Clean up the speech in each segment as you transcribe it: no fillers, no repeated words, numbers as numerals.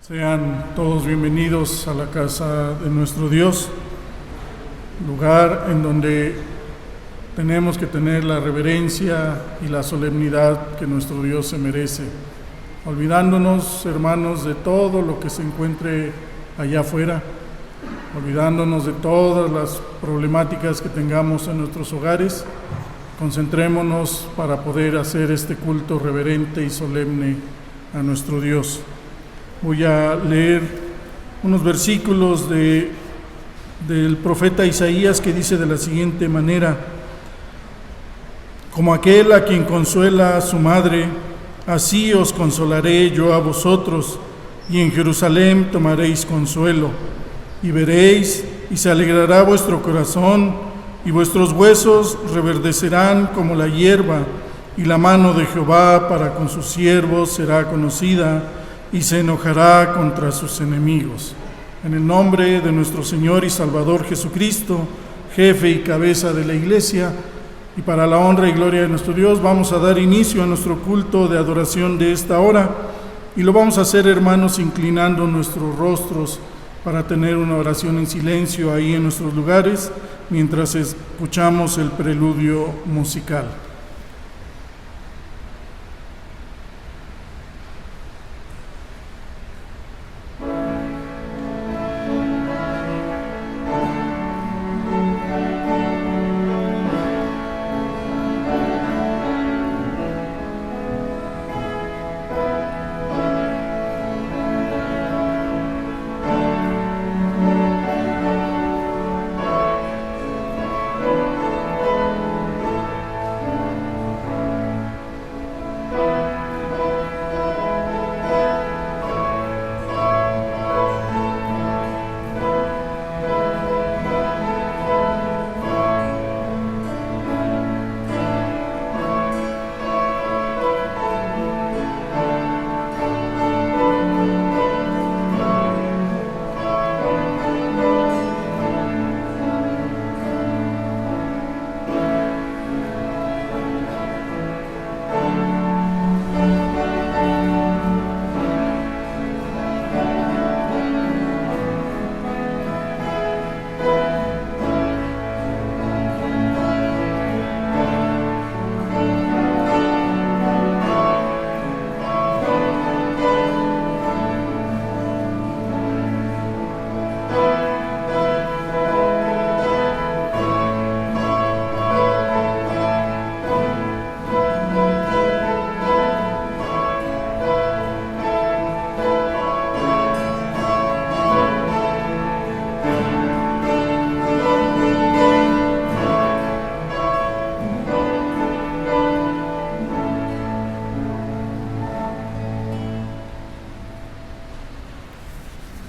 Sean todos bienvenidos a la casa de nuestro Dios, lugar en donde tenemos que tener la reverencia y la solemnidad que nuestro Dios se merece, olvidándonos, hermanos, de todo lo que se encuentre allá afuera, olvidándonos de todas las problemáticas que tengamos en nuestros hogares. Concentrémonos para poder hacer este culto reverente y solemne a nuestro Dios. Voy a leer unos versículos del profeta Isaías que dice de la siguiente manera: como aquel a quien consuela a su madre, así os consolaré yo a vosotros, y en Jerusalén tomaréis consuelo, y veréis, y se alegrará vuestro corazón, y vuestros huesos reverdecerán como la hierba, y la mano de Jehová para con sus siervos será conocida, y se enojará contra sus enemigos. En el nombre de nuestro Señor y Salvador Jesucristo, jefe y cabeza de la Iglesia, y para la honra y gloria de nuestro Dios, vamos a dar inicio a nuestro culto de adoración de esta hora, y lo vamos a hacer, hermanos, inclinando nuestros rostros para tener una oración en silencio ahí en nuestros lugares, mientras escuchamos el preludio musical.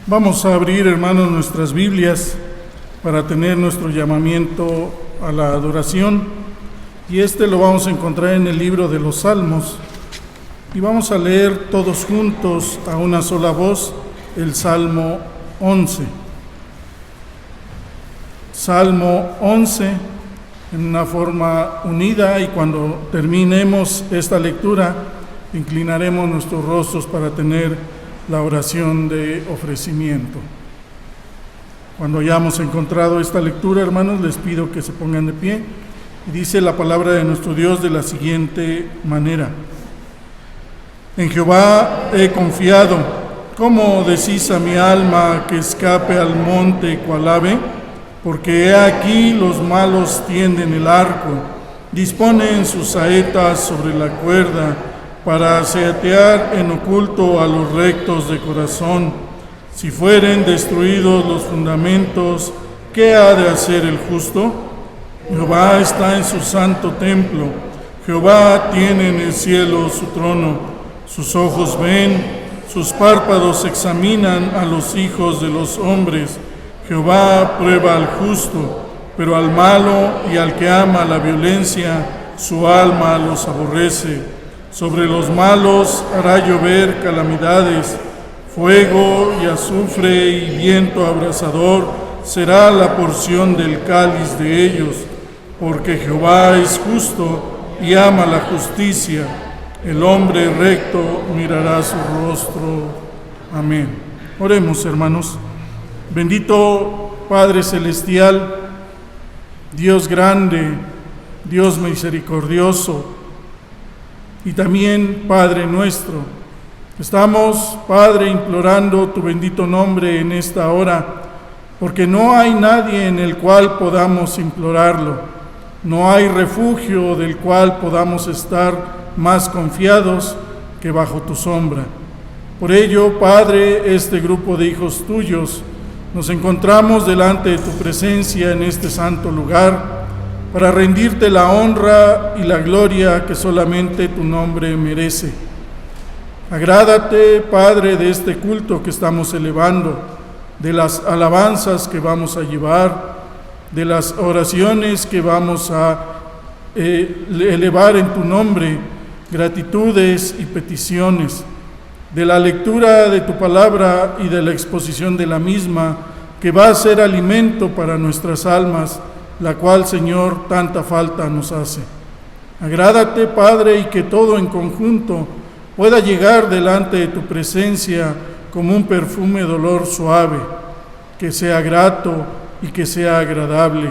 Vamos a abrir, hermanos, nuestras Biblias para tener nuestro llamamiento a la adoración, y lo vamos a encontrar en el libro de los Salmos, y vamos a leer todos juntos a una sola voz el Salmo 11. Salmo 11 en una forma unida, y cuando terminemos esta lectura inclinaremos nuestros rostros para tener la oración de ofrecimiento. Cuando hayamos encontrado esta lectura, hermanos, les pido que se pongan de pie, y dice la palabra de nuestro Dios de la siguiente manera: en Jehová he confiado. ¿Cómo decís a mi alma que escape al monte cual ave? Porque he aquí los malos tienden el arco, disponen sus saetas sobre la cuerda, para saetear en oculto a los rectos de corazón. Si fueren destruidos los fundamentos, ¿qué ha de hacer el justo? Jehová está en su santo templo, Jehová tiene en el cielo su trono. Sus ojos ven, sus párpados examinan a los hijos de los hombres. Jehová prueba al justo, pero al malo y al que ama la violencia, su alma los aborrece. Sobre los malos hará llover calamidades, fuego y azufre y viento abrasador será la porción del cáliz de ellos, porque Jehová es justo y ama la justicia. El hombre recto mirará su rostro. Amén. Oremos, hermanos. Bendito Padre Celestial, Dios grande, Dios misericordioso y también Padre nuestro. Estamos, Padre, implorando tu bendito nombre en esta hora, porque no hay nadie en el cual podamos implorarlo. No hay refugio del cual podamos estar más confiados que bajo tu sombra. Por ello, Padre, este grupo de hijos tuyos, nos encontramos delante de tu presencia en este santo lugar para rendirte la honra y la gloria que solamente tu nombre merece. Agrádate, Padre, de este culto que estamos elevando, de las alabanzas que vamos a llevar, de las oraciones que vamos a elevar en tu nombre, gratitudes y peticiones, de la lectura de tu palabra y de la exposición de la misma, que va a ser alimento para nuestras almas, la cual, Señor, tanta falta nos hace. Agrádate, Padre, y que todo en conjunto pueda llegar delante de tu presencia como un perfume de olor suave, que sea grato y que sea agradable.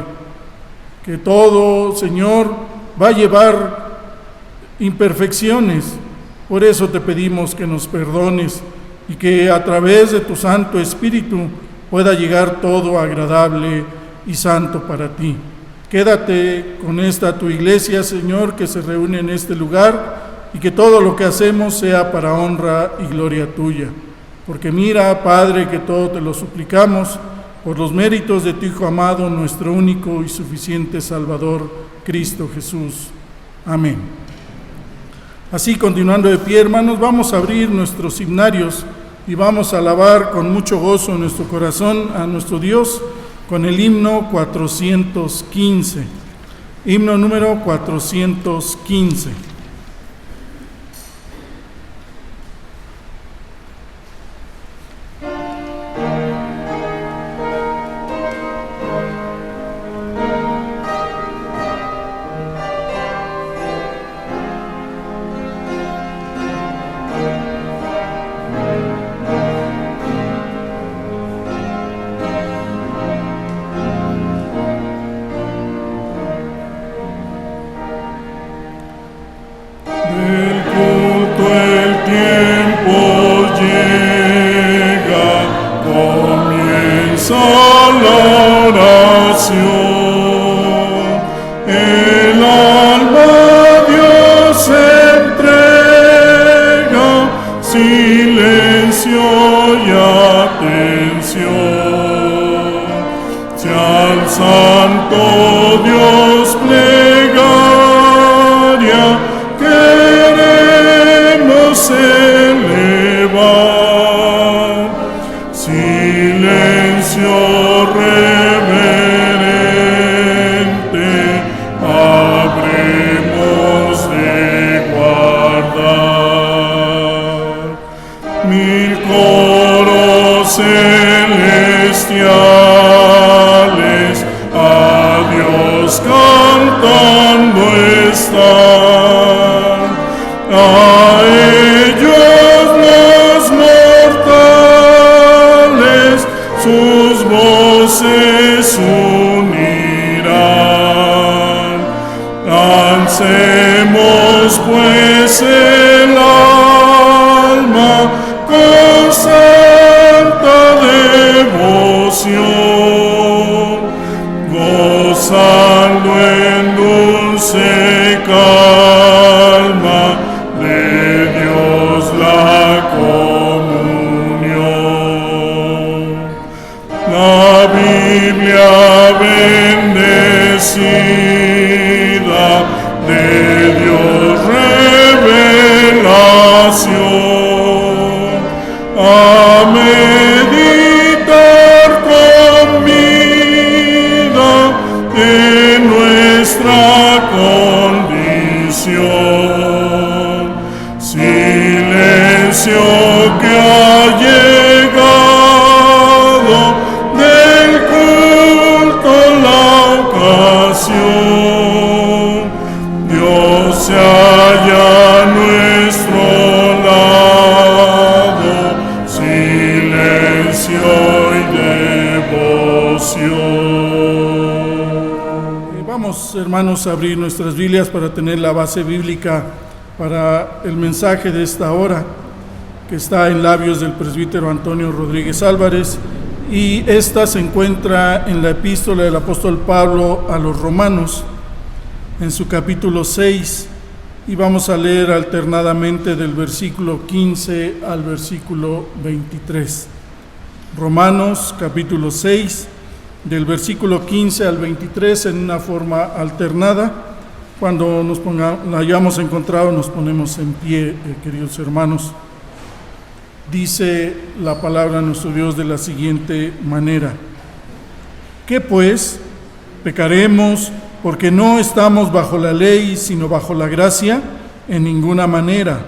Que todo, Señor, va a llevar imperfecciones. Por eso te pedimos que nos perdones y que a través de tu Santo Espíritu pueda llegar todo agradable y santo para ti. Quédate con esta tu iglesia, Señor, que se reúne en este lugar, y que todo lo que hacemos sea para honra y gloria tuya. Porque mira, Padre, que todo te lo suplicamos por los méritos de tu Hijo amado, nuestro único y suficiente Salvador, Cristo Jesús. Amén. Así, continuando de pie, hermanos, vamos a abrir nuestros himnarios y vamos a alabar con mucho gozo en nuestro corazón a nuestro Dios con el himno 415. Himno número 415. Bendecida de Dios revelada. hermanos a abrir nuestras Biblias para tener la base bíblica para el mensaje de esta hora, que está en labios del presbítero Antonio Rodríguez Álvarez, y esta se encuentra en la epístola del apóstol Pablo a los Romanos, en su capítulo 6, y vamos a leer alternadamente del versículo 15 al versículo 23. Romanos capítulo 6, del versículo 15 al 23 en una forma alternada. Cuando la hayamos encontrado, nos ponemos en pie, queridos hermanos. Dice la palabra de nuestro Dios de la siguiente manera: ¿Qué pues? ¿Pecaremos porque no estamos bajo la ley, sino bajo la gracia? En ninguna manera.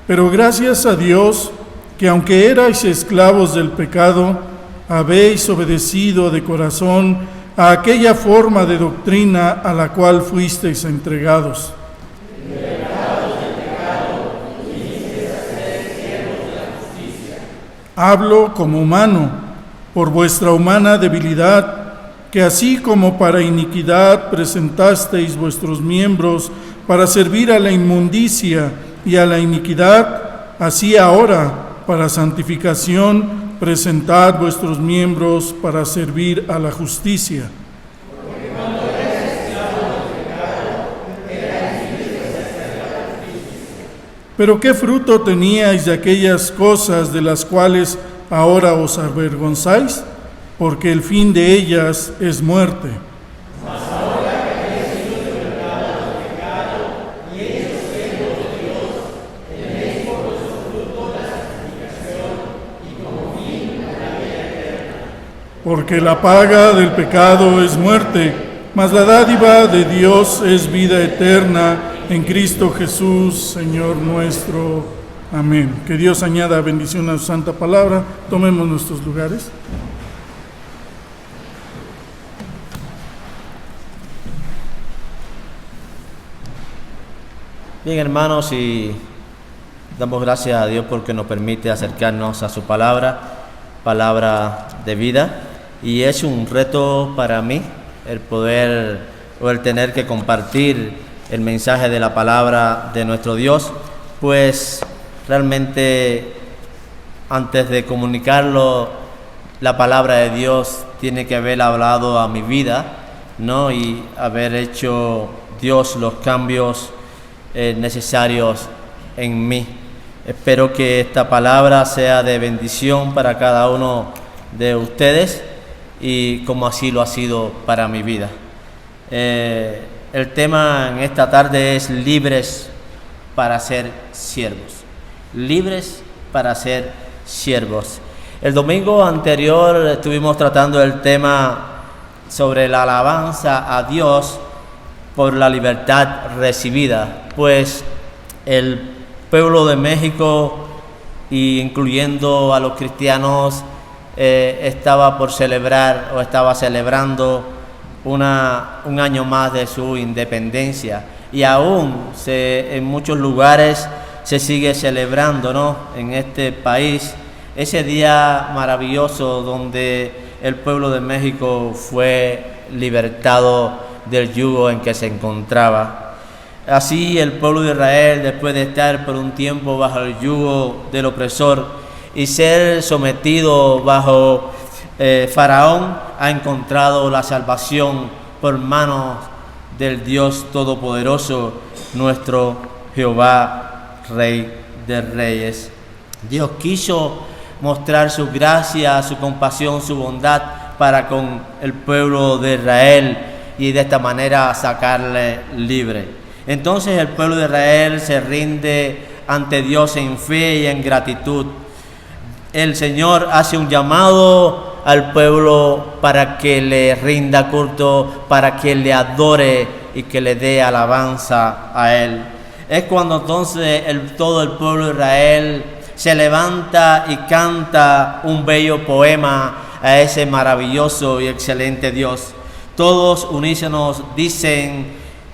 Pero gracias a Dios, que aunque erais esclavos del pecado, habéis obedecido de corazón a aquella forma de doctrina a la cual fuisteis entregados. Hablo como humano, por vuestra humana debilidad, que así como para iniquidad presentasteis vuestros miembros para servir a la inmundicia y a la iniquidad, así ahora, para santificación, presentad vuestros miembros para servir a la justicia. Pero ¿qué fruto teníais de aquellas cosas de las cuales ahora os avergonzáis? Porque el fin de ellas es muerte. Porque la paga del pecado es muerte, mas la dádiva de Dios es vida eterna en Cristo Jesús, Señor nuestro. Amén. Que Dios añada bendición a su santa palabra. Tomemos nuestros lugares. Bien, hermanos, y damos gracias a Dios porque nos permite acercarnos a su palabra de vida. Y es un reto para mí el poder o el tener que compartir el mensaje de la palabra de nuestro Dios, pues realmente antes de comunicarlo, la palabra de Dios tiene que haber hablado a mi vida, ¿no? Y haber hecho Dios los cambios necesarios en mí. Espero que esta palabra sea de bendición para cada uno de ustedes, y como así lo ha sido para mi vida. El tema en esta tarde es libres para ser siervos. Libres para ser siervos. El domingo anterior estuvimos tratando el tema sobre la alabanza a Dios por la libertad recibida, pues el pueblo de México, incluyendo a los cristianos, estaba celebrando un año más de su independencia, y aún en muchos lugares se sigue celebrando, ¿no?, en este país, ese día maravilloso donde el pueblo de México fue libertado del yugo en que se encontraba. Así el pueblo de Israel, después de estar por un tiempo bajo el yugo del opresor y ser sometido bajo Faraón, ha encontrado la salvación por manos del Dios Todopoderoso, nuestro Jehová, Rey de Reyes. Dios quiso mostrar su gracia, su compasión, su bondad para con el pueblo de Israel, y de esta manera sacarle libre. Entonces el pueblo de Israel se rinde ante Dios en fe y en gratitud. El Señor hace un llamado al pueblo para que le rinda culto, para que le adore y que le dé alabanza a Él. Es cuando entonces todo el pueblo de Israel se levanta y canta un bello poema a ese maravilloso y excelente Dios. Todos unísonos dicen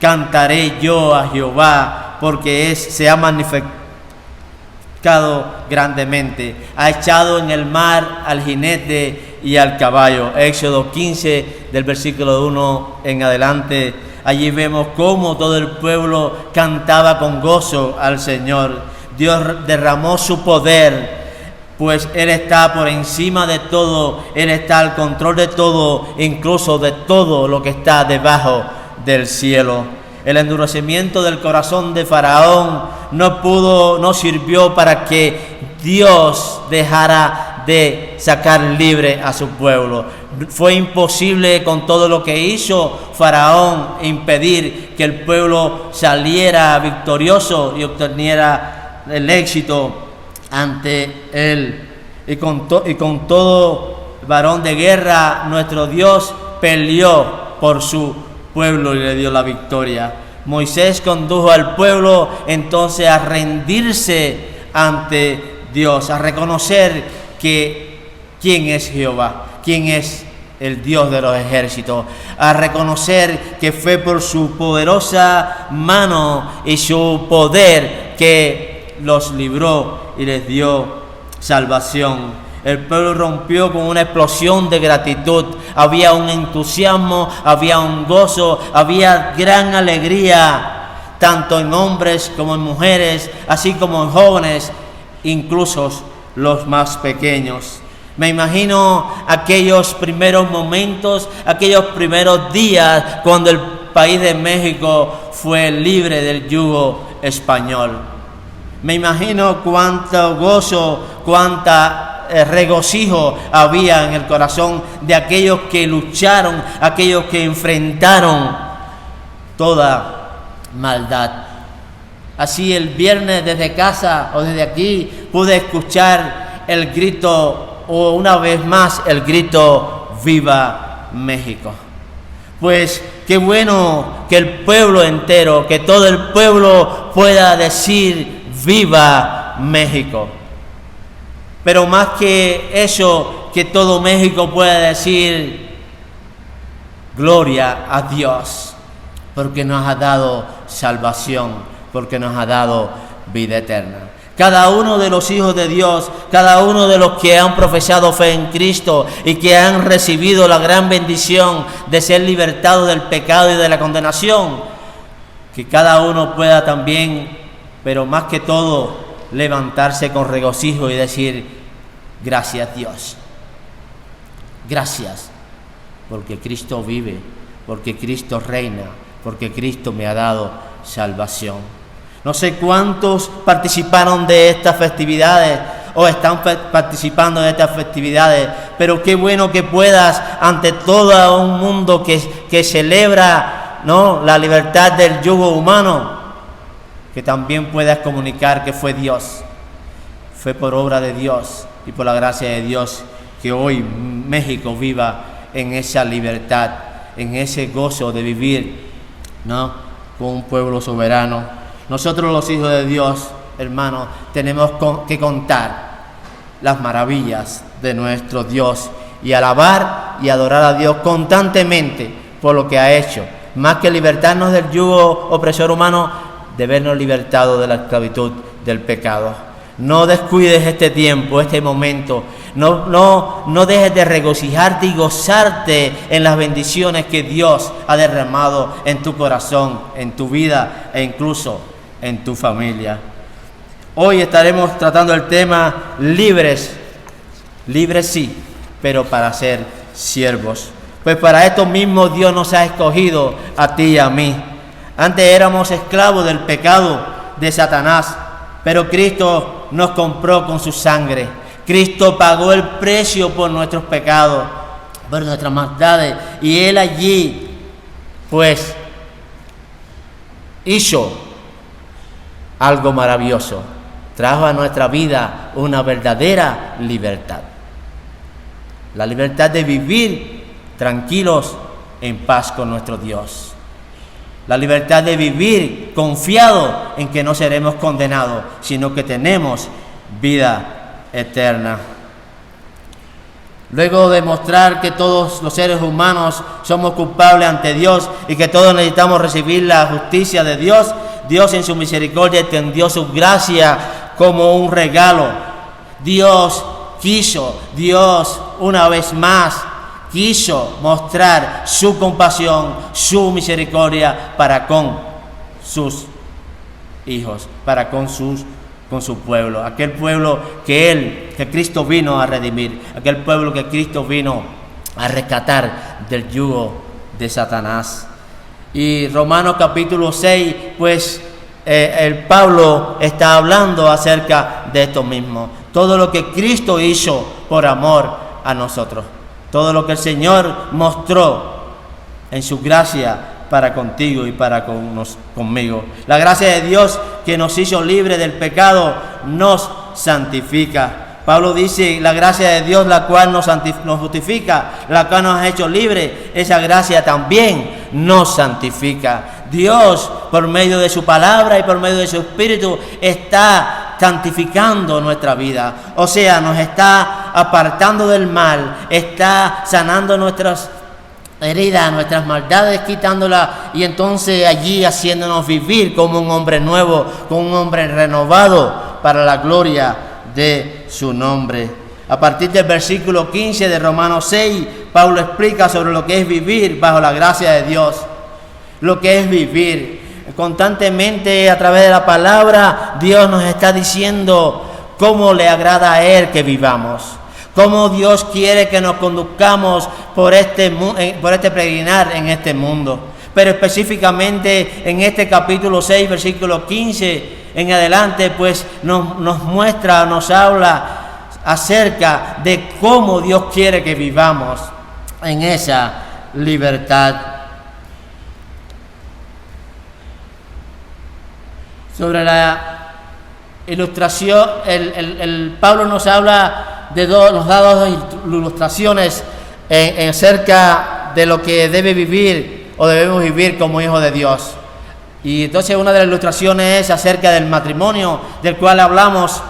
cantaré yo a Jehová, porque se ha manifestado grandemente. Ha echado en el mar al jinete y al caballo. Éxodo 15, del versículo 1 en adelante. Allí vemos cómo todo el pueblo cantaba con gozo al Señor. Dios derramó su poder, pues Él está por encima de todo. Él está al control de todo, incluso de todo lo que está debajo del cielo. El endurecimiento del corazón de Faraón no sirvió para que Dios dejara de sacar libre a su pueblo. Fue imposible con todo lo que hizo Faraón impedir que el pueblo saliera victorioso y obtuviera el éxito ante él. Y con todo varón de guerra, nuestro Dios peleó por su pueblo y le dio la victoria. Moisés condujo al pueblo entonces a rendirse ante Dios, a reconocer quién es Jehová, quién es el Dios de los ejércitos, a reconocer que fue por su poderosa mano y su poder que los libró y les dio salvación. El pueblo rompió con una explosión de gratitud. Había un entusiasmo, había un gozo, había gran alegría, tanto en hombres como en mujeres, así como en jóvenes, incluso los más pequeños. Me imagino aquellos primeros momentos, aquellos primeros días cuando el país de México fue libre del yugo español. Me imagino cuánto gozo, cuánta regocijo había en el corazón de aquellos que lucharon, aquellos que enfrentaron toda maldad. Así el viernes desde casa o desde aquí pude escuchar el grito, o una vez más el grito, ¡Viva México! Pues qué bueno que el pueblo entero, que todo el pueblo pueda decir ¡Viva México! Pero más que eso, que todo México pueda decir gloria a Dios, porque nos ha dado salvación, porque nos ha dado vida eterna. Cada uno de los hijos de Dios, cada uno de los que han profesado fe en Cristo y que han recibido la gran bendición de ser libertados del pecado y de la condenación, que cada uno pueda también, pero más que todo, levantarse con regocijo y decir: gracias Dios, gracias, porque Cristo vive, porque Cristo reina, porque Cristo me ha dado salvación. No sé cuántos participaron de estas festividades o están participando de estas festividades, pero qué bueno que puedas, ante todo un mundo que celebra, ¿no?, la libertad del yugo humano, que también puedas comunicar que fue Dios, fue por obra de Dios y por la gracia de Dios que hoy México viva en esa libertad, en ese gozo de vivir, ¿no?, con un pueblo soberano. Nosotros los hijos de Dios, hermanos, tenemos que contar las maravillas de nuestro Dios y alabar y adorar a Dios constantemente por lo que ha hecho. Más que libertarnos del yugo opresor humano, de vernos libertados de la esclavitud del pecado. No descuides este tiempo, este momento. No dejes de regocijarte y gozarte en las bendiciones que Dios ha derramado en tu corazón, en tu vida e incluso en tu familia. Hoy estaremos tratando el tema libres. Libres sí, pero para ser siervos. Pues para esto mismo Dios nos ha escogido a ti y a mí. Antes éramos esclavos del pecado de Satanás, pero Cristo nos compró con su sangre. Cristo pagó el precio por nuestros pecados, por nuestras maldades, y Él allí, pues, hizo algo maravilloso. Trajo a nuestra vida una verdadera libertad. La libertad de vivir tranquilos en paz con nuestro Dios. La libertad de vivir confiado en que no seremos condenados, sino que tenemos vida eterna. Luego de mostrar que todos los seres humanos somos culpables ante Dios y que todos necesitamos recibir la justicia de Dios, Dios en su misericordia extendió su gracia como un regalo. Dios una vez más quiso mostrar su compasión, su misericordia para con sus hijos, para con su pueblo, aquel pueblo que Cristo vino a redimir, aquel pueblo que Cristo vino a rescatar del yugo de Satanás. Y Romanos capítulo 6, pues el Pablo está hablando acerca de esto mismo, todo lo que Cristo hizo por amor a nosotros, todo lo que el Señor mostró en su gracia para contigo y para conmigo. La gracia de Dios que nos hizo libres del pecado nos santifica. Pablo dice, la gracia de Dios la cual nos justifica, la cual nos ha hecho libres, esa gracia también nos santifica. Dios, por medio de su palabra y por medio de su Espíritu, está santificando nuestra vida. O sea, nos está apartando del mal, está sanando nuestras heridas, nuestras maldades, quitándolas, y entonces allí haciéndonos vivir como un hombre nuevo, como un hombre renovado para la gloria de su nombre. A partir del versículo 15 de Romanos 6, Pablo explica sobre lo que es vivir bajo la gracia de Dios, lo que es vivir. Constantemente a través de la palabra, Dios nos está diciendo cómo le agrada a Él que vivamos, cómo Dios quiere que nos conduzcamos por este peregrinar en este mundo. Pero específicamente en este capítulo 6, versículo 15 en adelante, pues nos habla acerca de cómo Dios quiere que vivamos en esa libertad. Sobre la ilustración, el Pablo nos habla nos da dos ilustraciones acerca de lo que debe vivir o debemos vivir como hijos de Dios. Y entonces una de las ilustraciones es acerca del matrimonio, del cual hablamos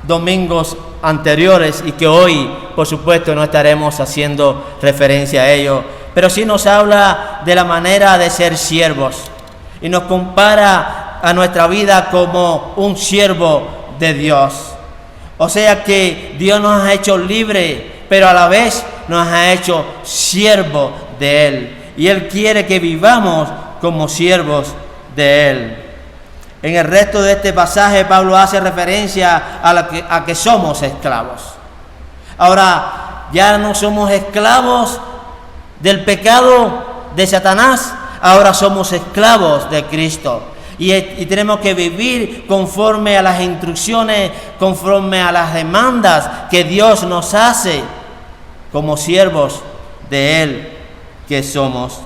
domingos anteriores y que hoy, por supuesto, no estaremos haciendo referencia a ello. Pero sí nos habla de la manera de ser siervos y nos compara a nuestra vida como un siervo de Dios. O sea que Dios nos ha hecho libre, pero a la vez nos ha hecho siervo de Él. Y Él quiere que vivamos como siervos de Él. En el resto de este pasaje, Pablo hace referencia a que somos esclavos. Ahora, ya no somos esclavos del pecado de Satanás, ahora somos esclavos de Cristo. Y tenemos que vivir conforme a las instrucciones, conforme a las demandas que Dios nos hace como siervos de Él que somos.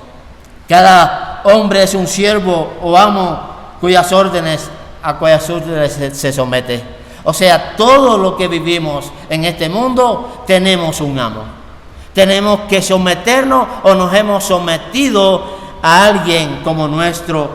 Cada hombre es un siervo o amo a cuyas órdenes se somete. O sea, todo lo que vivimos en este mundo tenemos un amo. Tenemos que someternos o nos hemos sometido a alguien como nuestro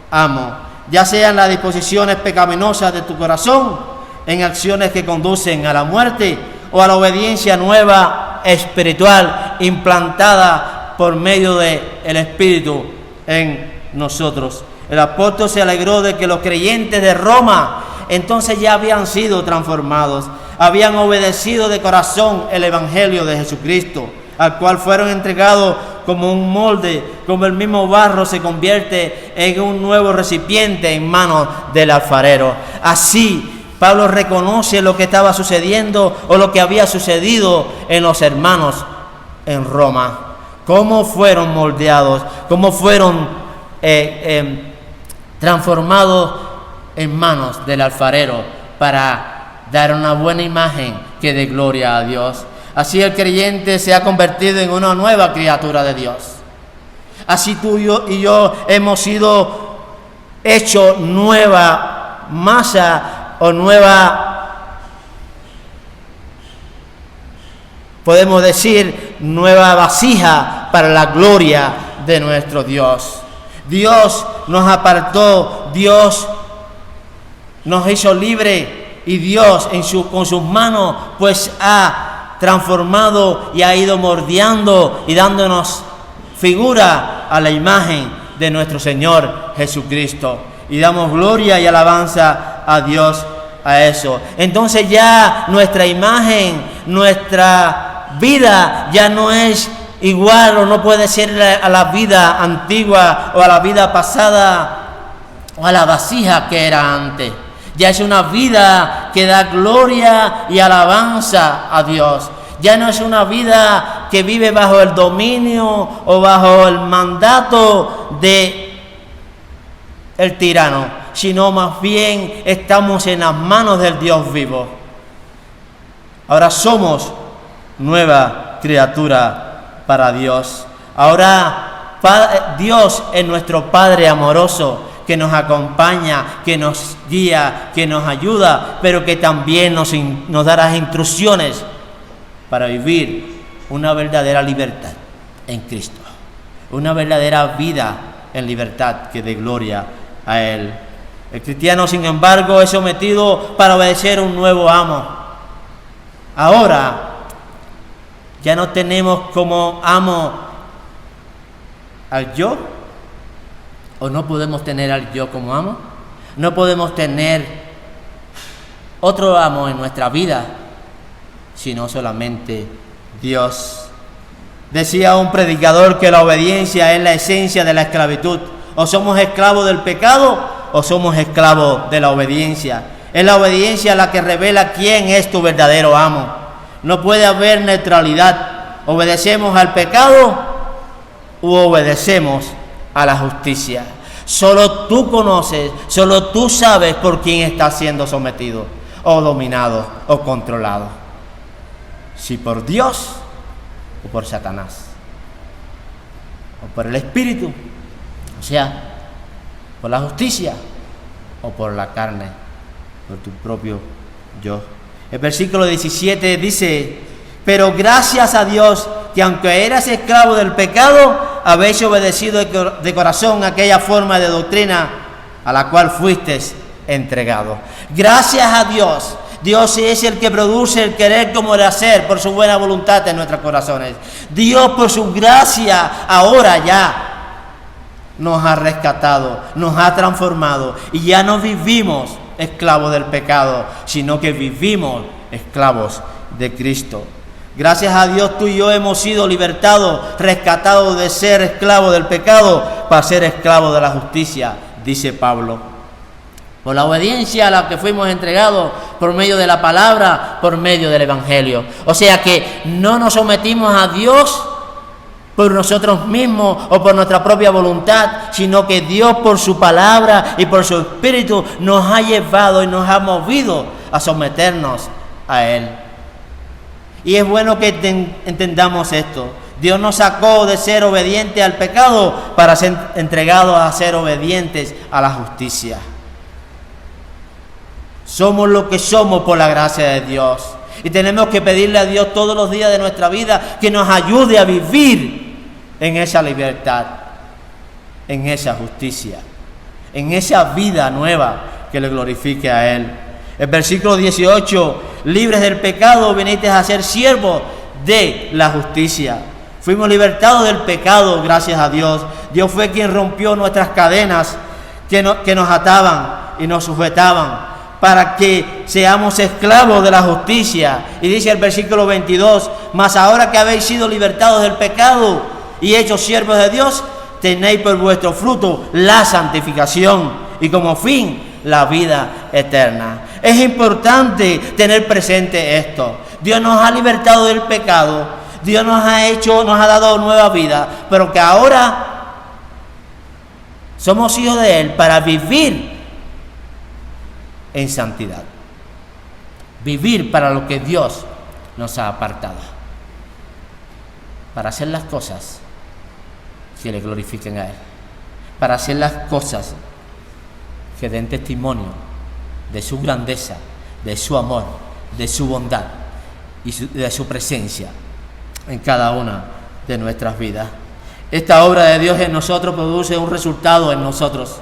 amo, ya sean las disposiciones pecaminosas de tu corazón, en acciones que conducen a la muerte, o a la obediencia nueva espiritual implantada por medio del Espíritu en nosotros. El apóstol se alegró de que los creyentes de Roma entonces ya habían sido transformados, habían obedecido de corazón el Evangelio de Jesucristo, al cual fueron entregados como un molde, como el mismo barro se convierte en un nuevo recipiente en manos del alfarero. Así, Pablo reconoce lo que estaba sucediendo o lo que había sucedido en los hermanos en Roma. Cómo fueron moldeados, cómo fueron transformados en manos del alfarero para dar una buena imagen que dé gloria a Dios. Así el creyente se ha convertido en una nueva criatura de Dios. Así tú y yo hemos sido hechos nueva masa o nueva, podemos decir, nueva vasija para la gloria de nuestro Dios. Dios nos apartó, Dios nos hizo libre y Dios con sus manos pues ha transformado y ha ido moldeando y dándonos figura a la imagen de nuestro Señor Jesucristo. Y damos gloria y alabanza a Dios a eso. Entonces ya nuestra imagen, nuestra vida ya no es igual o no puede ser a la vida antigua o a la vida pasada o a la vasija que era antes. Ya es una vida que da gloria y alabanza a Dios. Ya no es una vida que vive bajo el dominio o bajo el mandato de el tirano, sino más bien estamos en las manos del Dios vivo. Ahora somos nueva criatura para Dios. Ahora Dios es nuestro Padre amoroso, que nos acompaña, que nos guía, que nos ayuda, pero que también nos da las instrucciones para vivir una verdadera libertad en Cristo, una verdadera vida en libertad que dé gloria a Él. El cristiano, sin embargo, es sometido para obedecer a un nuevo amo. Ahora ya no tenemos como amo al yo, o no podemos tener al yo como amo. No podemos tener otro amo en nuestra vida, sino solamente Dios. Decía un predicador que la obediencia es la esencia de la esclavitud. O somos esclavos del pecado o somos esclavos de la obediencia. Es la obediencia la que revela quién es tu verdadero amo. No puede haber neutralidad. ¿Obedecemos al pecado u obedecemos a la justicia? Solo tú conoces, solo tú sabes por quién estás siendo sometido o dominado o controlado. Si por Dios o por Satanás o por el Espíritu, o sea, por la justicia o por la carne, por tu propio yo. El versículo 17 dice: pero gracias a Dios que aunque eras esclavo del pecado, habéis obedecido de corazón aquella forma de doctrina a la cual fuisteis entregado. Gracias a Dios. Dios es el que produce el querer como el hacer por su buena voluntad en nuestros corazones. Dios, por su gracia, ahora ya nos ha rescatado, nos ha transformado y ya no vivimos esclavos del pecado, sino que vivimos esclavos de Cristo. Gracias a Dios tú y yo hemos sido libertados, rescatados de ser esclavos del pecado para ser esclavos de la justicia, dice Pablo. Por la obediencia a la que fuimos entregados por medio de la palabra, por medio del Evangelio. O sea que no nos sometimos a Dios por nosotros mismos o por nuestra propia voluntad, sino que Dios por su palabra y por su Espíritu nos ha llevado y nos ha movido a someternos a Él. Y es bueno que entendamos esto. Dios nos sacó de ser obedientes al pecado para ser entregados a ser obedientes a la justicia. Somos lo que somos por la gracia de Dios. Y tenemos que pedirle a Dios todos los días de nuestra vida que nos ayude a vivir en esa libertad, en esa justicia, en esa vida nueva que le glorifique a Él. El versículo 18: libres del pecado, venisteis a ser siervos de la justicia. Fuimos libertados del pecado, gracias a Dios. Dios fue quien rompió nuestras cadenas que nos ataban y nos sujetaban, para que seamos esclavos de la justicia. Y dice el versículo 22: mas ahora que habéis sido libertados del pecado y hechos siervos de Dios, tenéis por vuestro fruto la santificación y como fin la vida eterna. Es importante tener presente esto. Dios nos ha libertado del pecado, Dios nos ha dado nueva vida, pero que ahora somos hijos de Él para vivir en santidad, vivir para lo que Dios nos ha apartado, para hacer las cosas que le glorifiquen a Él, para hacer las cosas que den testimonio de su grandeza, de su amor, de su bondad y de su presencia en cada una de nuestras vidas. Esta obra de Dios en nosotros produce un resultado en nosotros,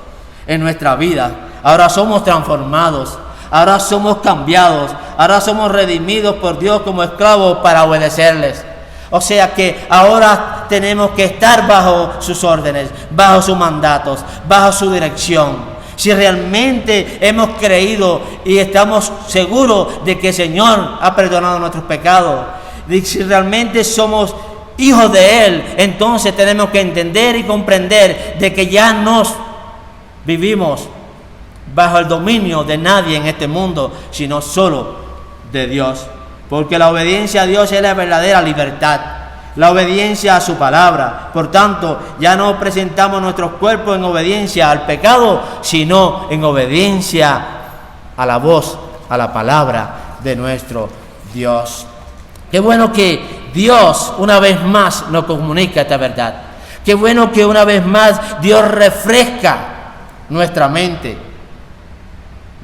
en nuestra vida. Ahora somos transformados, Ahora somos cambiados. Ahora somos redimidos por Dios como esclavos para obedecerles. O sea que ahora tenemos que estar bajo sus órdenes, bajo sus mandatos, bajo su dirección. Si realmente hemos creído y estamos seguros de que el Señor ha perdonado nuestros pecados, de que si realmente somos hijos de Él, entonces tenemos que entender y comprender de que ya no vivimos bajo el dominio de nadie en este mundo, sino solo de Dios. Porque la obediencia a Dios es la verdadera libertad, la obediencia a su palabra. Por tanto, ya no presentamos nuestros cuerpos en obediencia al pecado, sino en obediencia a la voz, a la palabra de nuestro Dios. Qué bueno que Dios una vez más nos comunica esta verdad. Qué bueno que una vez más Dios refresca nuestra mente.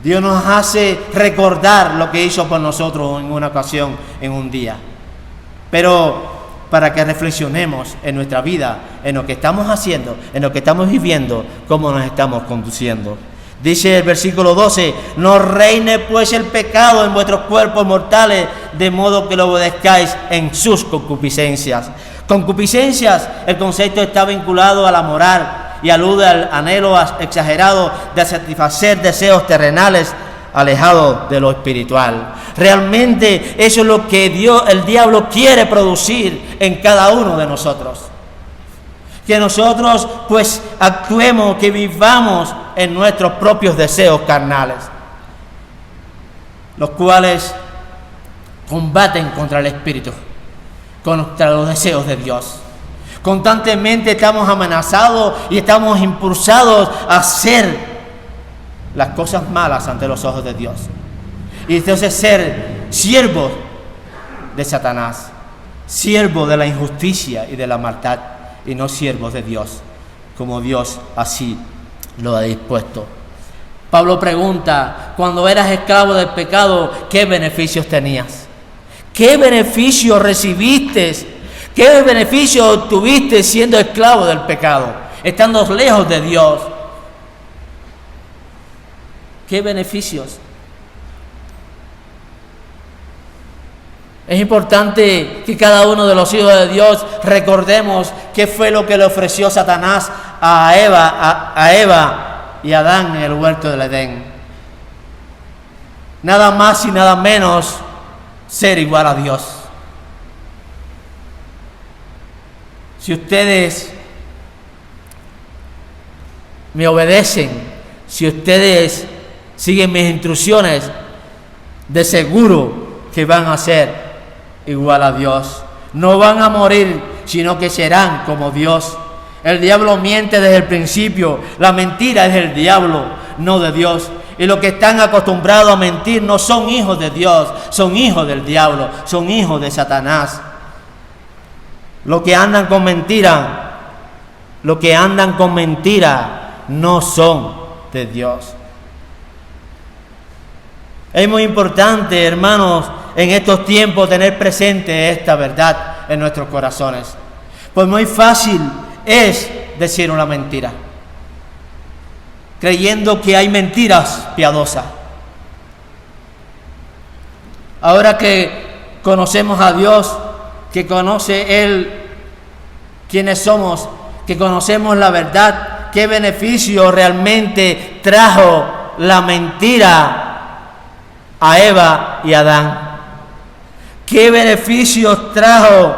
Dios nos hace recordar lo que hizo por nosotros en una ocasión, en un día. Pero para que reflexionemos en nuestra vida, en lo que estamos haciendo, en lo que estamos viviendo, cómo nos estamos conduciendo. Dice el versículo 12, no reine pues el pecado en vuestros cuerpos mortales, de modo que lo obedezcáis en sus concupiscencias. Concupiscencias, el concepto está vinculado a la moral y alude al anhelo exagerado de satisfacer deseos terrenales alejados de lo espiritual. Realmente eso es lo que el diablo quiere producir en cada uno de nosotros. Que nosotros pues actuemos, que vivamos en nuestros propios deseos carnales, los cuales combaten contra el espíritu, contra los deseos de Dios. Constantemente estamos amenazados y estamos impulsados a hacer las cosas malas ante los ojos de Dios. Y entonces ser siervos de Satanás, siervos de la injusticia y de la maldad, y no siervos de Dios, como Dios así lo ha dispuesto. Pablo pregunta, cuando eras esclavo del pecado, ¿qué beneficios tenías? ¿Qué beneficios recibiste? ¿Qué beneficio obtuviste siendo esclavo del pecado, estando lejos de Dios? ¿Qué beneficios? Es importante que cada uno de los hijos de Dios recordemos qué fue lo que le ofreció Satanás a Eva y a Adán en el huerto del Edén. Nada más y nada menos ser igual a Dios. Si ustedes me obedecen, si ustedes siguen mis instrucciones, de seguro que van a ser igual a Dios. No van a morir, sino que serán como Dios. El diablo miente desde el principio. La mentira es del diablo, no de Dios. Y los que están acostumbrados a mentir no son hijos de Dios, son hijos del diablo, son hijos de Satanás. Los que andan con mentira, no son de Dios. Es muy importante, hermanos, en estos tiempos tener presente esta verdad en nuestros corazones. Pues muy fácil es decir una mentira, creyendo que hay mentiras piadosas. Ahora que conocemos a Dios, que conoce Él quiénes somos, que conocemos la verdad, qué beneficio realmente trajo la mentira a Eva y a Adán. ¿Qué beneficios trajo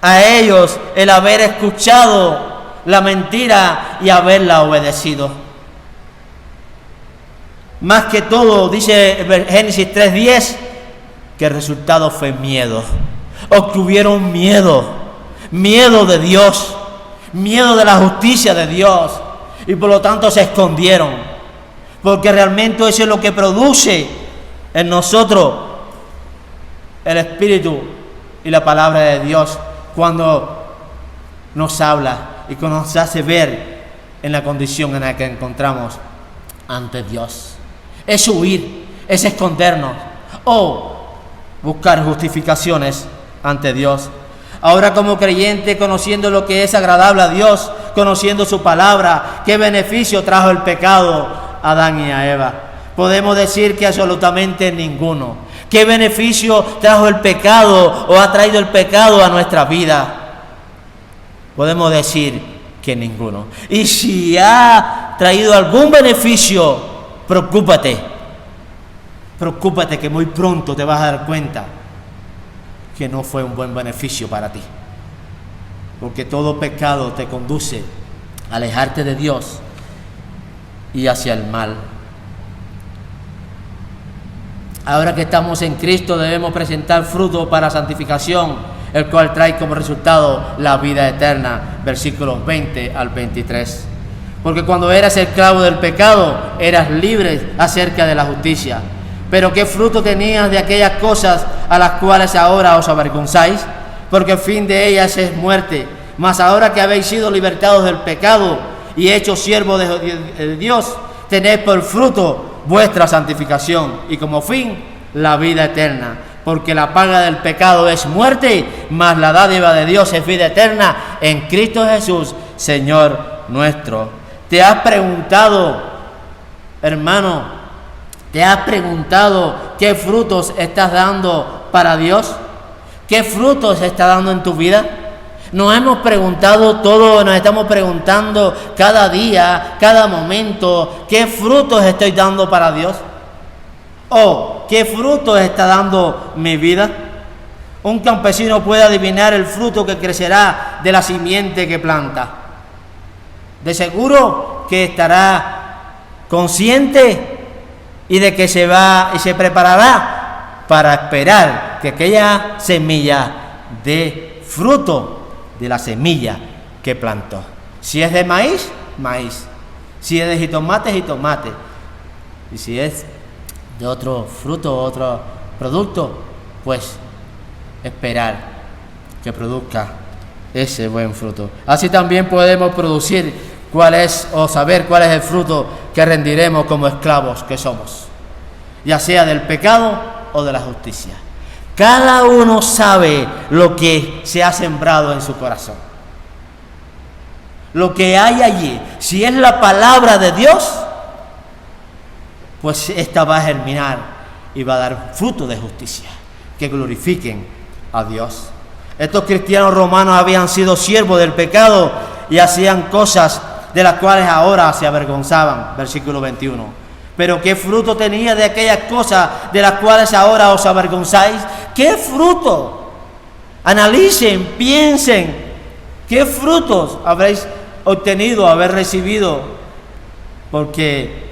a ellos el haber escuchado la mentira y haberla obedecido? Más que todo, dice Génesis 3:10, que el resultado fue miedo. Obtuvieron miedo de Dios, miedo de la justicia de Dios, y por lo tanto se escondieron, porque realmente eso es lo que produce en nosotros el Espíritu y la palabra de Dios cuando nos habla y cuando nos hace ver en la condición en la que encontramos ante Dios. Es huir, es escondernos o buscar justificaciones ante Dios. Ahora, como creyente, conociendo lo que es agradable a Dios, conociendo su palabra, qué beneficio trajo el pecado a Adán y a Eva. Podemos decir que absolutamente ninguno. ¿Qué beneficio trajo el pecado o ha traído el pecado a nuestra vida? Podemos decir que ninguno. Y si ha traído algún beneficio, preocúpate. Preocúpate que muy pronto te vas a dar cuenta que no fue un buen beneficio para ti. Porque todo pecado te conduce a alejarte de Dios y hacia el mal. Ahora que estamos en Cristo debemos presentar fruto para santificación, el cual trae como resultado la vida eterna. Versículos 20 al 23. Porque cuando eras esclavo del pecado, eras libre acerca de la justicia. Pero ¿qué fruto tenías de aquellas cosas a las cuales ahora os avergonzáis? Porque el fin de ellas es muerte. Mas ahora que habéis sido libertados del pecado y hechos siervos de Dios, tened por fruto vuestra santificación y como fin la vida eterna. Porque la paga del pecado es muerte, mas la dádiva de Dios es vida eterna en Cristo Jesús, Señor nuestro. ¿Te has preguntado, hermano, te has preguntado qué frutos estás dando para Dios? ¿Qué frutos está dando en tu vida? Nos hemos preguntado todo, nos estamos preguntando cada día, cada momento, ¿qué frutos estoy dando para Dios? ¿O qué frutos está dando mi vida? Un campesino puede adivinar el fruto que crecerá de la simiente que planta. De seguro que estará consciente y de que se va y se preparará para esperar que aquella semilla dé fruto de la semilla que plantó. Si es de maíz, maíz. Si es de jitomate, jitomate. Y si es de otro fruto, otro producto, pues esperar que produzca ese buen fruto. Así también podemos producir saber cuál es el fruto que rendiremos como esclavos que somos, ya sea del pecado o de la justicia. Cada uno sabe lo que se ha sembrado en su corazón. Lo que hay allí, si es la palabra de Dios, pues esta va a germinar y va a dar fruto de justicia, que glorifiquen a Dios. Estos cristianos romanos habían sido siervos del pecado y hacían cosas de las cuales ahora se avergonzaban. Versículo 21. Pero ¿qué fruto tenía de aquellas cosas de las cuales ahora os avergonzáis? ¿Qué fruto? Analicen, piensen, ¿qué frutos habréis obtenido, haber recibido? Porque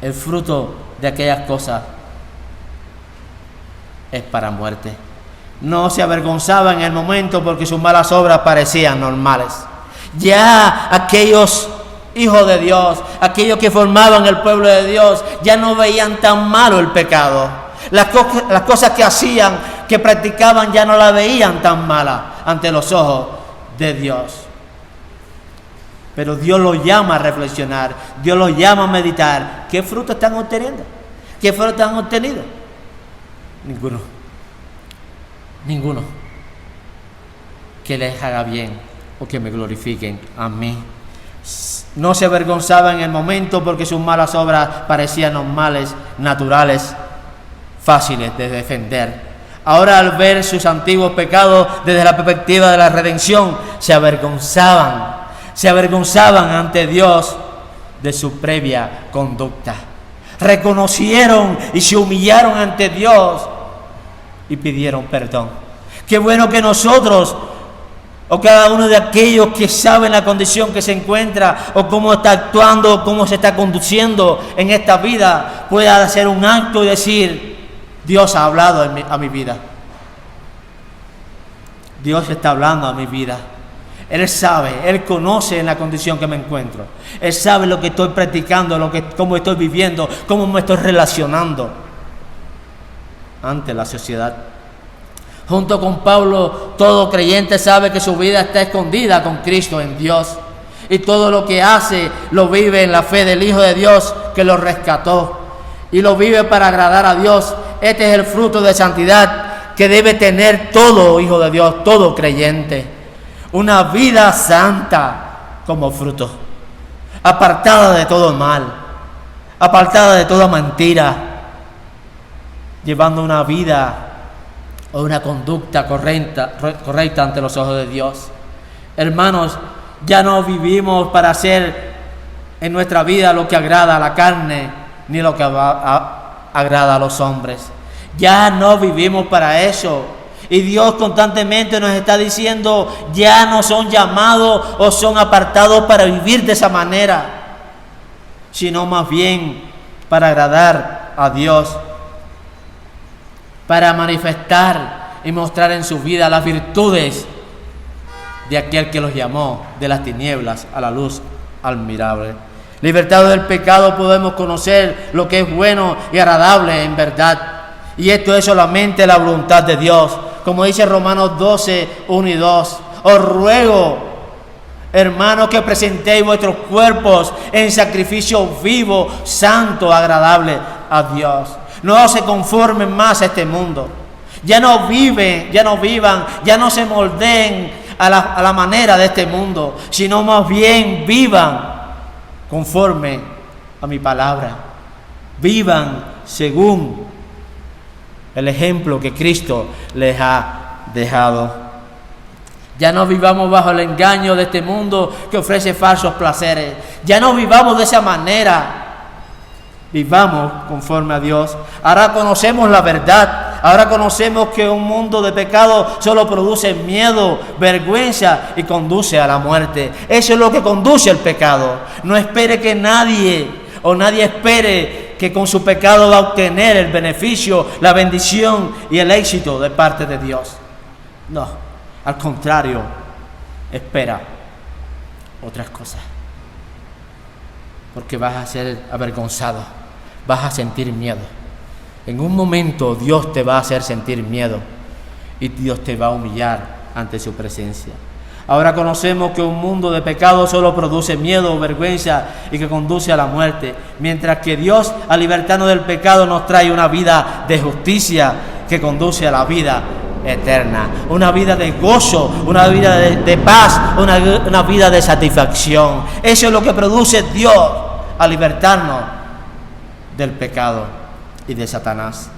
el fruto de aquellas cosas es para muerte. No se avergonzaba en el momento porque sus malas obras parecían normales. Ya aquellos hijos de Dios, aquellos que formaban el pueblo de Dios, ya no veían tan malo el pecado. Las cosas que hacían, que practicaban, ya no la veían tan mala ante los ojos de Dios. Pero Dios los llama a reflexionar, Dios los llama a meditar. ¿Qué fruto están obteniendo? ¿Qué fruto han obtenido? Ninguno que les haga bien o que me glorifiquen a mí. No se avergonzaba en el momento porque sus malas obras parecían normales, naturales, fáciles de defender. Ahora, al ver sus antiguos pecados desde la perspectiva de la redención, se avergonzaban ante Dios de su previa conducta. Reconocieron y se humillaron ante Dios y pidieron perdón. Qué bueno que nosotros, o cada uno de aquellos que saben la condición que se encuentra, o cómo está actuando, o cómo se está conduciendo en esta vida, pueda hacer un acto y decir: Dios ha hablado a mi vida. Dios está hablando a mi vida. Él sabe, Él conoce en la condición que me encuentro. Él sabe lo que estoy practicando, cómo estoy viviendo, cómo me estoy relacionando ante la sociedad. Junto con Pablo, todo creyente sabe que su vida está escondida con Cristo en Dios. Y todo lo que hace lo vive en la fe del Hijo de Dios que lo rescató. Y lo vive para agradar a Dios. Este es el fruto de santidad que debe tener todo hijo de Dios, todo creyente. Una vida santa como fruto, apartada de todo mal, apartada de toda mentira, llevando una vida o una conducta correcta ante los ojos de Dios. Hermanos, ya no vivimos para hacer en nuestra vida lo que agrada a la carne, ni lo que agrada a los hombres. Ya no vivimos para eso. Y Dios constantemente nos está diciendo, ya no son llamados o son apartados para vivir de esa manera, sino más bien para agradar a Dios, para manifestar y mostrar en su vida las virtudes de aquel que los llamó de las tinieblas a la luz admirable. Libertados del pecado podemos conocer lo que es bueno y agradable en verdad. Y esto es solamente la voluntad de Dios. Como dice Romanos 12, 1 y 2. Os ruego, hermanos, que presentéis vuestros cuerpos en sacrificio vivo, santo, agradable a Dios. No se conformen más a este mundo. Ya no vivan, ya no se moldeen a la manera de este mundo, sino más bien vivan conforme a mi palabra. Vivan según el ejemplo que Cristo les ha dejado. Ya no vivamos bajo el engaño de este mundo que ofrece falsos placeres. Ya no vivamos de esa manera. Vivamos conforme a Dios. Ahora conocemos la verdad. Ahora conocemos que un mundo de pecado solo produce miedo, vergüenza y conduce a la muerte. Eso es lo que conduce al pecado. No espere que nadie espere que con su pecado va a obtener el beneficio, la bendición y el éxito de parte de Dios. No, al contrario, espera otras cosas. Porque vas a ser avergonzado, vas a sentir miedo. En un momento Dios te va a hacer sentir miedo y Dios te va a humillar ante su presencia. Ahora conocemos que un mundo de pecado solo produce miedo, vergüenza y que conduce a la muerte, mientras que Dios, al libertarnos del pecado, nos trae una vida de justicia que conduce a la vida eterna, una vida de gozo, una vida de paz, una vida de satisfacción. Eso es lo que produce Dios al libertarnos del pecado y de Satanás.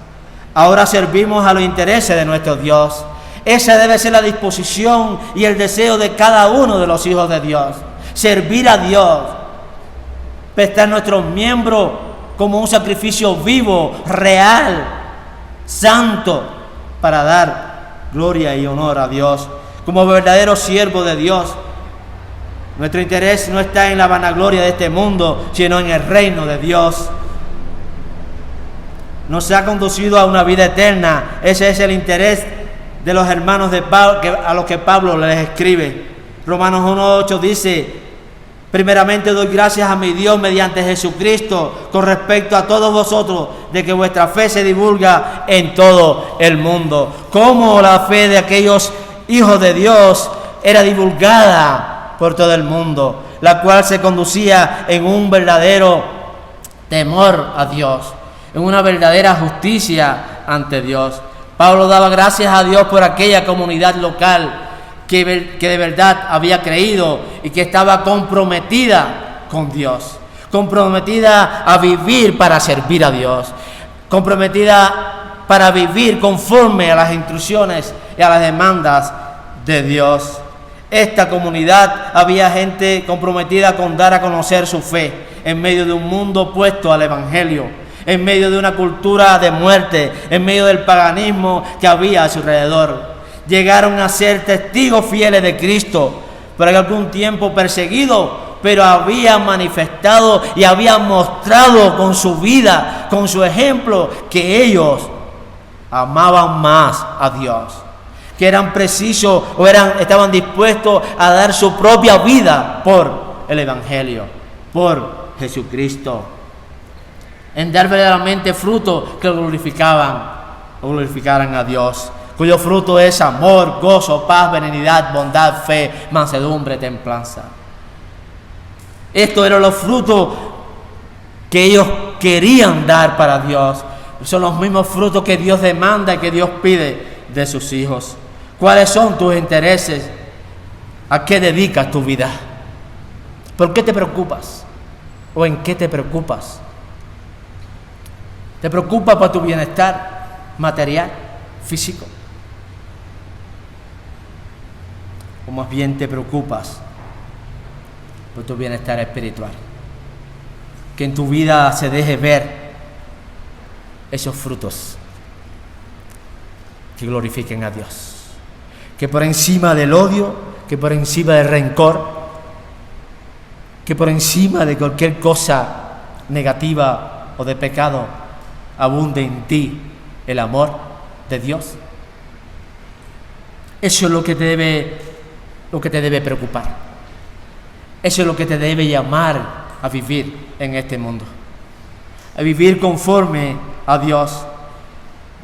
Ahora servimos a los intereses de nuestro Dios. Esa debe ser la disposición y el deseo de cada uno de los hijos de Dios. Servir a Dios, prestar nuestros miembros como un sacrificio vivo, real, santo, para dar gloria y honor a Dios. Como verdaderos siervos de Dios, nuestro interés no está en la vanagloria de este mundo, sino en el reino de Dios. Nos ha conducido a una vida eterna. Ese es el interés de los hermanos de Pablo, a los que Pablo les escribe. Romanos 1:8 dice: primeramente doy gracias a mi Dios mediante Jesucristo con respecto a todos vosotros, de que vuestra fe se divulga en todo el mundo. Como la fe de aquellos hijos de Dios era divulgada por todo el mundo, la cual se conducía en un verdadero temor a Dios, en una verdadera justicia ante Dios. Pablo daba gracias a Dios por aquella comunidad local que de verdad había creído y que estaba comprometida con Dios, comprometida a vivir para servir a Dios, comprometida para vivir conforme a las instrucciones y a las demandas de Dios. Esta comunidad había gente comprometida con dar a conocer su fe en medio de un mundo opuesto al Evangelio, en medio de una cultura de muerte, en medio del paganismo que había a su alrededor. Llegaron a ser testigos fieles de Cristo, por algún tiempo perseguidos, pero habían manifestado y habían mostrado con su vida, con su ejemplo, que ellos amaban más a Dios, que eran precisos o estaban dispuestos a dar su propia vida por el Evangelio, por Jesucristo, en dar verdaderamente fruto que glorificaran a Dios, cuyo fruto es amor, gozo, paz, benignidad, bondad, fe, mansedumbre, templanza. Estos eran los frutos que ellos querían dar para Dios. Son los mismos frutos que Dios demanda y que Dios pide de sus hijos. ¿Cuáles son tus intereses? ¿A qué dedicas tu vida? ¿Por qué te preocupas? ¿O en qué te preocupas? Te preocupa por tu bienestar material, físico. O más bien te preocupas por tu bienestar espiritual. Que en tu vida se deje ver esos frutos que glorifiquen a Dios. Que por encima del odio, que por encima del rencor, que por encima de cualquier cosa negativa o de pecado, abunde en ti el amor de Dios. Eso es lo que te debe preocupar. Eso es lo que te debe llamar a vivir en este mundo. A vivir conforme a Dios.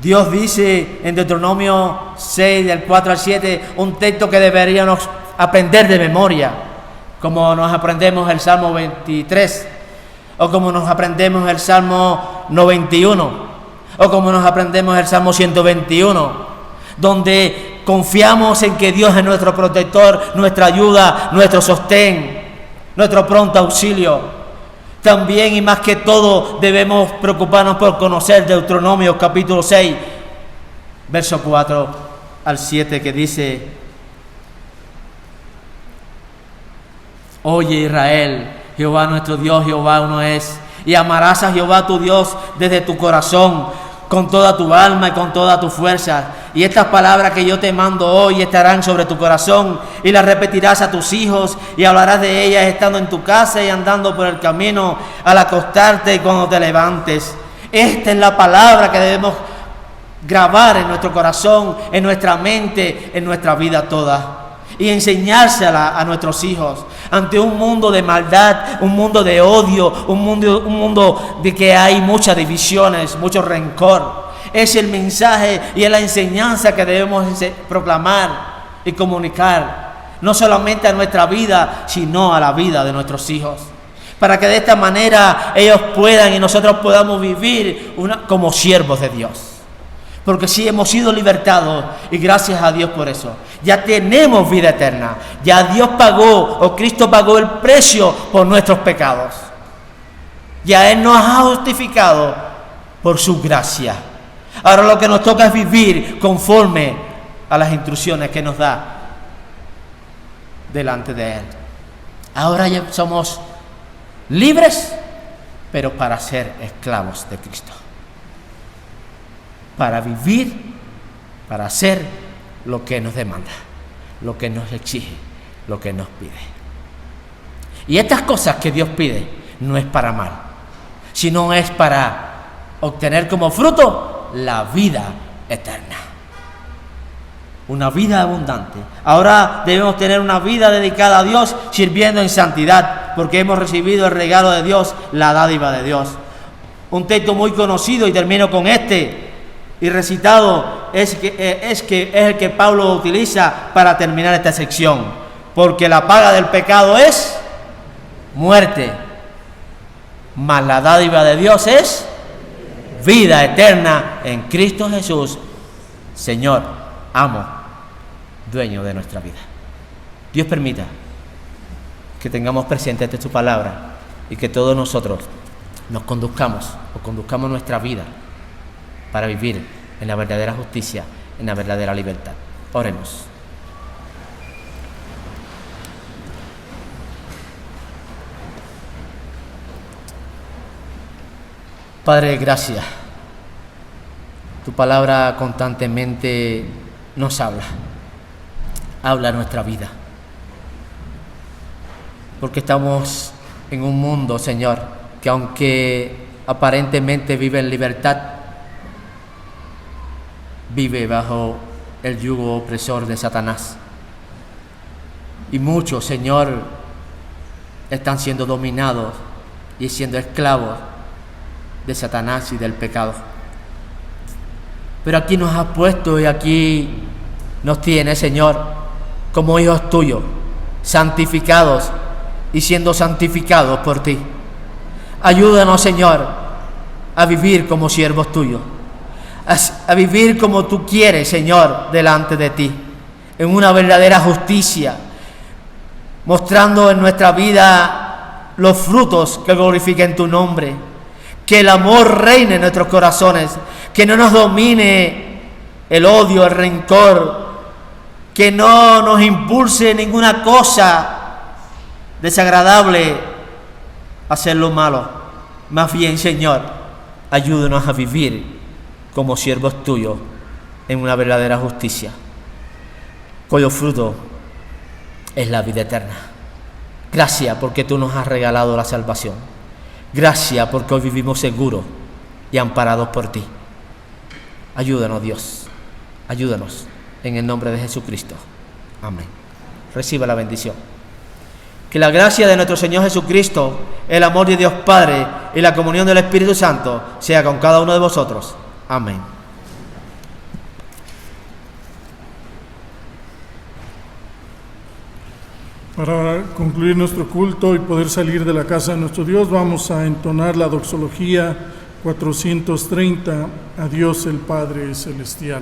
Dios dice en Deuteronomio 6, del 4 al 7, un texto que deberíamos aprender de memoria, como nos aprendemos el Salmo 23, o como nos aprendemos el Salmo 91, o como nos aprendemos el Salmo 121, donde confiamos en que Dios es nuestro protector, nuestra ayuda, nuestro sostén, nuestro pronto auxilio. También y más que todo debemos preocuparnos por conocer Deuteronomio capítulo 6, verso 4 al 7, que dice: Oye Israel, Jehová nuestro Dios, Jehová uno es, y amarás a Jehová tu Dios desde tu corazón, con toda tu alma y con toda tu fuerza. Y estas palabras que yo te mando hoy estarán sobre tu corazón, y las repetirás a tus hijos, y hablarás de ellas estando en tu casa y andando por el camino, al acostarte y cuando te levantes. Esta es la palabra que debemos grabar en nuestro corazón, en nuestra mente, en nuestra vida toda, y enseñársela a nuestros hijos ante un mundo de maldad, un mundo de odio, un mundo de que hay muchas divisiones, mucho rencor. Es el mensaje y es la enseñanza que debemos proclamar y comunicar, no solamente a nuestra vida, sino a la vida de nuestros hijos, para que de esta manera ellos puedan y nosotros podamos vivir como siervos de Dios. Porque sí hemos sido libertados, y gracias a Dios por eso. Ya tenemos vida eterna. Ya Dios pagó, o Cristo pagó el precio por nuestros pecados. Ya Él nos ha justificado por su gracia. Ahora lo que nos toca es vivir conforme a las instrucciones que nos da delante de Él. Ahora ya somos libres, pero para ser esclavos de Cristo. Para vivir, para hacer lo que nos demanda, lo que nos exige, lo que nos pide. Y estas cosas que Dios pide no es para mal, sino es para obtener como fruto la vida eterna. Una vida abundante. Ahora debemos tener una vida dedicada a Dios, sirviendo en santidad, porque hemos recibido el regalo de Dios, la dádiva de Dios. Un texto muy conocido, y termino con este, y recitado, es el que Pablo utiliza para terminar esta sección. Porque la paga del pecado es muerte, mas la dádiva de Dios es vida eterna en Cristo Jesús, Señor, amo, dueño de nuestra vida. Dios permita que tengamos presente esta su palabra, y que todos nosotros conduzcamos nuestra vida para vivir en la verdadera justicia, en la verdadera libertad. Oremos. Padre, gracias. Tu palabra constantemente nos habla nuestra vida. Porque estamos en un mundo, Señor, que aunque aparentemente vive en libertad, vive bajo el yugo opresor de Satanás. Y muchos, Señor, están siendo dominados y siendo esclavos de Satanás y del pecado. Pero aquí nos has puesto y aquí nos tienes, Señor, como hijos tuyos, santificados y siendo santificados por ti. Ayúdanos, Señor, a vivir como siervos tuyos, a vivir como tú quieres, Señor, delante de ti, en una verdadera justicia, mostrando en nuestra vida los frutos que glorifiquen tu nombre, Que el amor reine en nuestros corazones, que no nos domine el odio, el rencor, que no nos impulse ninguna cosa desagradable a hacer lo malo. Más bien, Señor, ayúdanos a vivir como siervos tuyos en una verdadera justicia, cuyo fruto es la vida eterna. Gracias porque tú nos has regalado la salvación. Gracias porque hoy vivimos seguros y amparados por ti. Ayúdanos, Dios. Ayúdanos en el nombre de Jesucristo. Amén. Reciba la bendición. Que la gracia de nuestro Señor Jesucristo, el amor de Dios Padre y la comunión del Espíritu Santo sea con cada uno de vosotros. Amén. Para concluir nuestro culto y poder salir de la casa de nuestro Dios, vamos a entonar la doxología 430, a Dios el Padre Celestial.